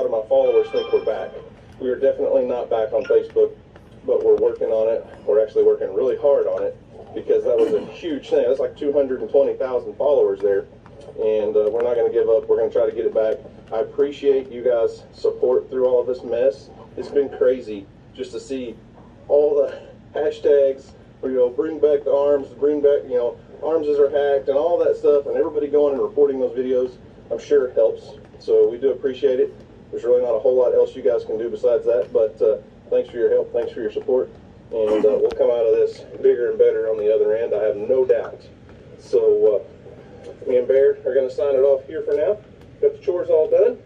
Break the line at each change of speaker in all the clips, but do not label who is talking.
of my followers think we're back. We are definitely not back on Facebook, but we're working on it. We're actually working really hard on it because that was a huge thing. That's like 220,000 followers there, and we're not going to give up. We're going to try to get it back. I appreciate you guys' support through all of this mess. It's been crazy just to see all the hashtags, bring back the arms, bring back, armses are hacked and all that stuff, and everybody going and reporting those videos. I'm sure it helps. So we do appreciate it. There's really not a whole lot else you guys can do besides that, but thanks for your help, thanks for your support, and we'll come out of this bigger and better on the other end, I have no doubt. So me and Bear are going to sign it off here for now. Got the chores all done,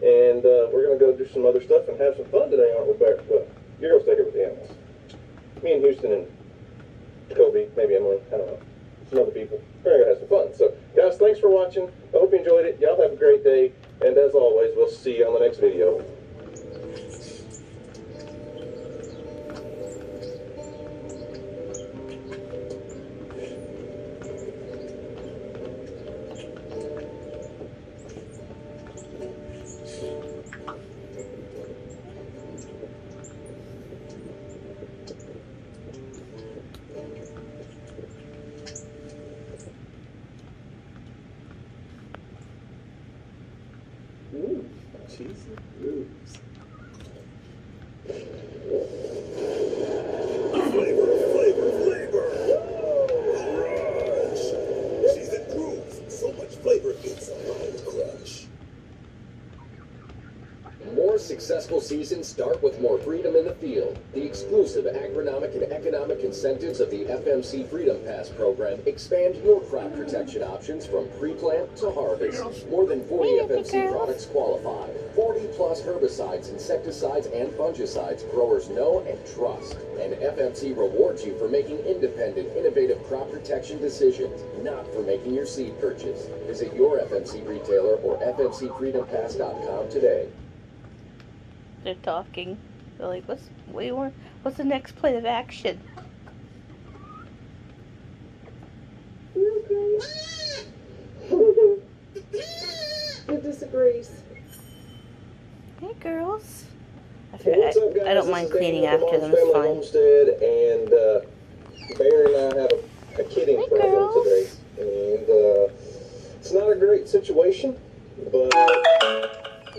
and we're going to go do some other stuff and have some fun today, aren't we, Bear? Well, you're going to stay here with the animals. Me and Houston and Kobe, maybe Emily, I don't know, some other people. We're going to have some fun. So, guys, thanks for watching. I hope you enjoyed it. Y'all have a great day. And as always, we'll see you on the next video.
Ooh, cheesy grooves. Flavor. Rush. Seasoned grooves. So much flavor, it's a mind crush.
More successful seasons start with more freedom in the field. The exclusive agronomic and economic incentives of the FMC Freedom Pass program expand your crop protection options from pre-plant to harvest. More than 40 FMC products qualify. 40 plus herbicides, insecticides, and fungicides growers know and trust. And FMC rewards you for making independent, innovative crop protection decisions, not for making your seed purchase. Visit your FMC retailer or FMCFreedomPass.com today.
They're talking. They're like, what's the next plan of action?
Who disagrees?
Hey, girls.
What's up, guys?
I don't mind cleaning after them. It's fine.
Homestead, and Bear and I have a kidding
Hey,
problem
girls.
today, and it's not a great situation, but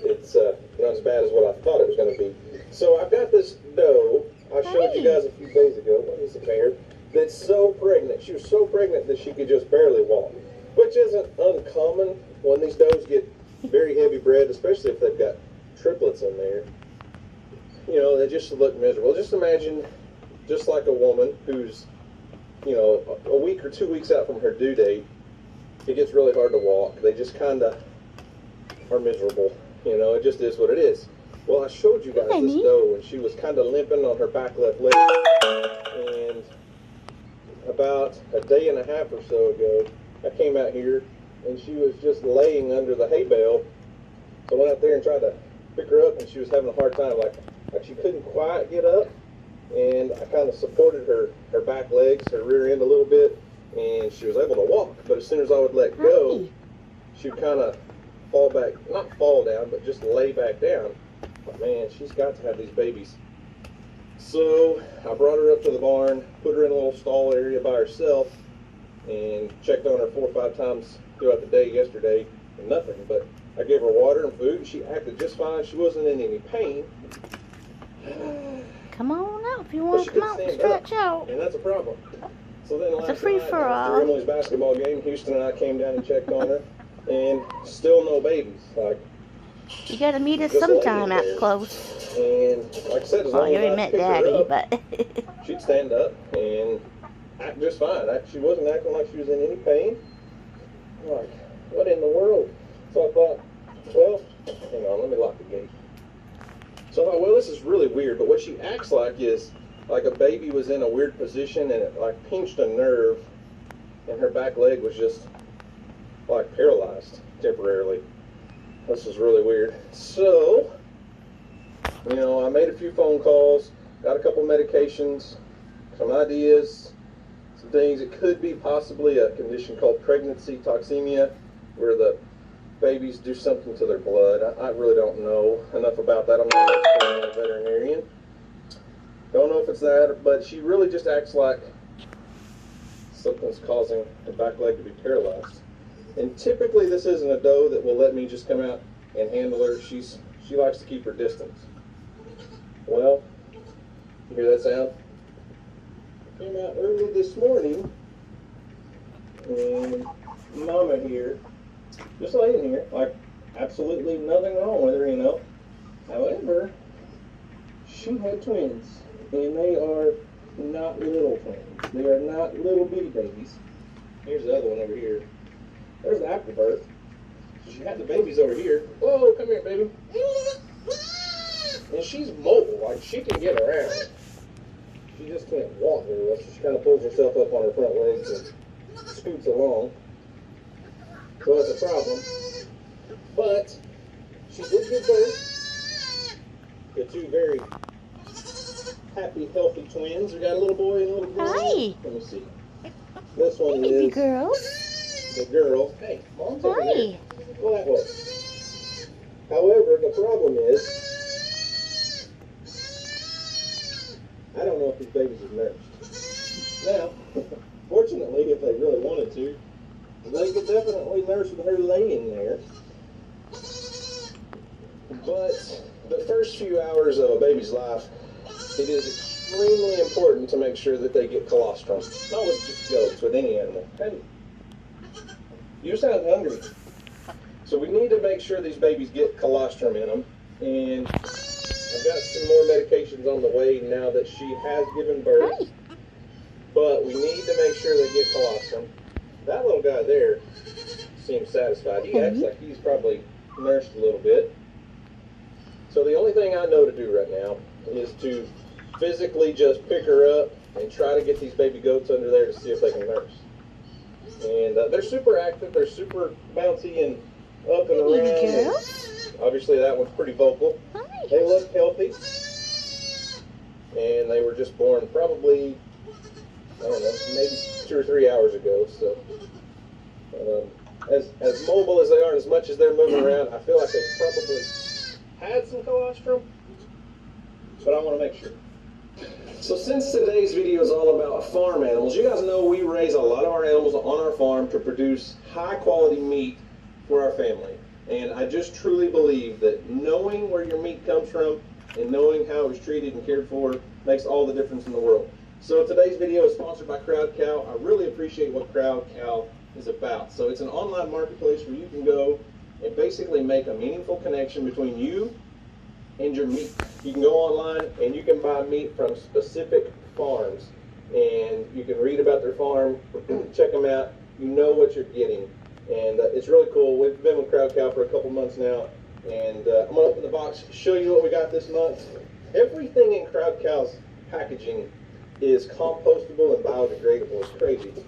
it's not as bad as what I thought it was going to be. So I've got this doe I showed you guys a few days ago. What is it, Bear? That's so pregnant. She was so pregnant that she could just barely walk, which isn't uncommon when these does get very heavy bred, especially if they've got triplets in there. They just look miserable. Just imagine, just like a woman who's, a week or 2 weeks out from her due date, it gets really hard to walk. They just kind of are miserable. It just is what it is. Well, I showed you guys this doe, and she was kind of limping on her back left leg. And about a day and a half or so ago, I came out here, and she was just laying under the hay bale. So I went out there and tried to pick her up, and she was having a hard time. Like she couldn't quite get up, and I kind of supported her back legs, her rear end a little bit, and she was able to walk. But as soon as I would let go, she'd kind of fall back, not fall down, but just lay back down. But man, she's got to have these babies. So I brought her up to the barn, put her in a little stall area by herself, and checked on her 4 or 5 times throughout the day yesterday, and nothing. But I gave her water and food, and she acted just fine. She wasn't in any pain.
Come on out if you want to come out and stretch out.
And that's a problem. So then
It's a
last
free
night,
for all.
after Emily's basketball game, Houston and I came down and checked on her, and still no babies.
You gotta meet us
just
sometime
laying
out
there.
close.
And like I said, as
Well,
long
you
as
already
I
met
picked her
Daddy,
up,
but
she'd stand up and act just fine. She wasn't acting like she was in any pain. I'm like, what in the world? So I thought, well, hang on, let me lock the gate. So I thought, well, this is really weird, but what she acts like is like a baby was in a weird position and it like pinched a nerve, and her back leg was just like paralyzed temporarily. This is really weird. So, I made a few phone calls, got a couple medications, some ideas, some things. It could be possibly a condition called pregnancy toxemia, where the babies do something to their blood. I really don't know enough about that. I'm not a veterinarian. Don't know if it's that, but she really just acts like something's causing her back leg to be paralyzed. And typically this isn't a doe that will let me just come out and handle her. She likes to keep her distance. Well, you hear that sound? Came out early this morning, and Mama here, just laying here, like absolutely nothing wrong with her, you know. However, she had twins, and they are not little twins. They are not little bitty babies. Here's the other one over here. There's the afterbirth. She had the babies over here. Whoa, come here, baby. And she's mobile, like she can get around. She just can't walk very well, so she kind of pulls herself up on her front legs and scoots along. So that's a problem. But she did give birth to two very happy, healthy twins. We got a little boy and a little girl.
Hi.
Let me see. This one
Baby
is
girl.
the girl. Hey, Mom's over
Hi.
there. Go that way. However, the problem is, I don't know if these babies are nursed. Now, fortunately, if they really wanted to, they could definitely nurse with her laying there. But the first few hours of a baby's life, it is extremely important to make sure that they get colostrum. Not with just goats, with any animal. Hey, you sound hungry. So we need to make sure these babies get colostrum in them. And I've got some more medications on the way now that she has given birth.
Hi.
But we need to make sure they get colostrum. That little guy there seems satisfied. He acts like he's probably nursed a little bit. So the only thing I know to do right now is to physically just pick her up and try to get these baby goats under there to see if they can nurse. And they're super active. They're super bouncy and up and around.
Baby girl.
Obviously that one's pretty vocal.
Hi.
They look healthy. And they were just born probably, I don't know, maybe 2 or 3 hours ago. So as mobile as they are, as much as they're moving around, I feel like they probably had some colostrum, but I want to make sure. So since today's video is all about farm animals, you guys know we raise a lot of our animals on our farm to produce high quality meat for our family. And I just truly believe that knowing where your meat comes from and knowing how it was treated and cared for makes all the difference in the world. So today's video is sponsored by Crowd Cow. I really appreciate what Crowd Cow is about. So it's an online marketplace where you can go and basically make a meaningful connection between you and your meat. You can go online and you can buy meat from specific farms, and you can read about their farm, check them out, you know what you're getting, and it's really cool. We've been with Crowd Cow for a couple months now, and I'm going to open the box, show you what we got this month. Everything in Crowd Cow's packaging is compostable and biodegradable. It's crazy.